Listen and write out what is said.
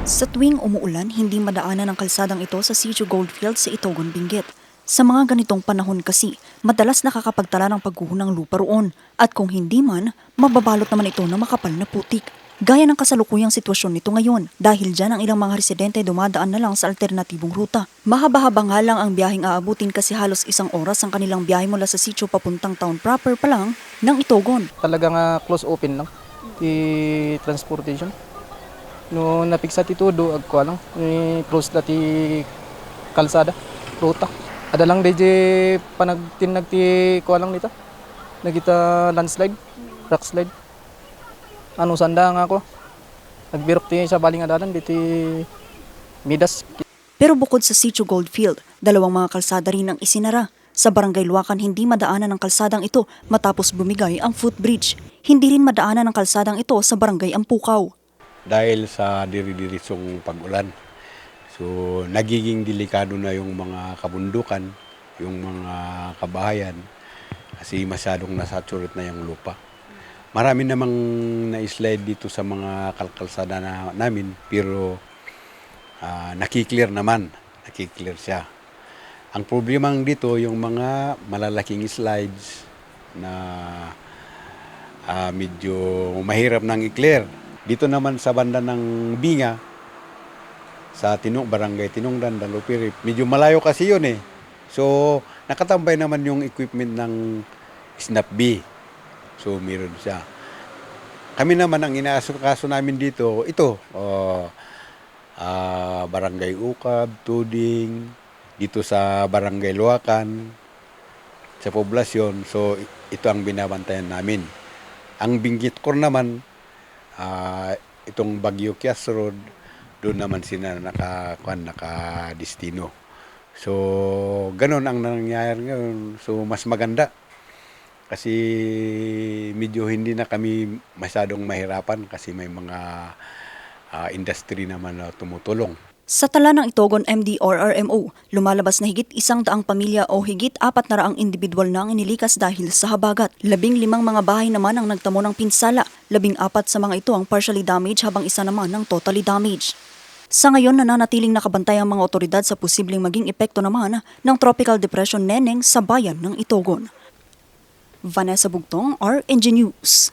Sa tuwing umuulan, hindi madaanan ang kalsadang ito sa Sitio Goldfield sa Itogon, Benguet. Sa mga ganitong panahon kasi, madalas nakakapagtala ng pagguho ng lupa roon at kung hindi man, mababalot naman ito ng makapal na putik. Gaya ng kasalukuyang sitwasyon nito ngayon dahil dyan ang ilang mga residente dumadaan na lang sa alternatibong ruta. Mahaba-haba nga lang ang biyaheng aabutin kasi halos 1 oras ang kanilang biyahe mula sa sitio papuntang town proper pa lang ng Itogon. Talagang close open lang ti transportation. No napiksa ti todo agko lang close na ti kalsada ruta. Ada lang DJ panagtinag ti ko lang nito. Nagita landslide, rock slide. Ano sanda nga ako. Nagbirok ti sa baling adalan diti Midas. Pero bukod sa Sitio Goldfield, dalawang mga kalsada rin ang isinara. Sa Barangay Luacan, hindi madaanan ang kalsadang ito matapos bumigay ang footbridge. Hindi rin madaanan ang kalsadang ito sa Barangay Ampukaw. Dahil sa diri-diritsong pag-ulan. So nagiging delikado na yung mga kabundukan, yung mga kabahayan kasi masyadong nasaturate na yung lupa. Marami namang na-slide dito sa mga kalsada namin pero nakiklear naman, nakiklear siya. Ang problema dito yung mga malalaking slides na medyo mahirap nang i-clear. Dito naman sa banda ng Binga, sa Barangay Tinongdan, Dalupirip, medyo malayo kasi yun eh. So nakatambay naman yung equipment ng SNAP-B. So meron siya. Kami naman ang inaasikaso namin dito, ito, Barangay Ukab, Tuding, dito sa Barangay Luacan, sa poblasyon. So ito ang binabantayan namin. Ang Benguet Core naman, itong Baguio Kias Road, doon naman sila nakadestino. So ganun ang nangyayari ngayon. So mas maganda. Kasi medyo hindi na kami masyadong mahirapan kasi may mga industry naman na tumutulong. Sa tala ng Itogon MDRRMO, lumalabas na higit 100 pamilya o higit 400 individual na ang inilikas dahil sa habagat. 15 mga bahay naman ang nagtamo ng pinsala, 14 sa mga ito ang partially damaged habang isa naman ang totally damaged. Sa ngayon, nananatiling nakabantay ang mga otoridad sa posibleng maging epekto naman ng Tropical Depression Neneng sa bayan ng Itogon. Vanessa Bugtong, RNG News.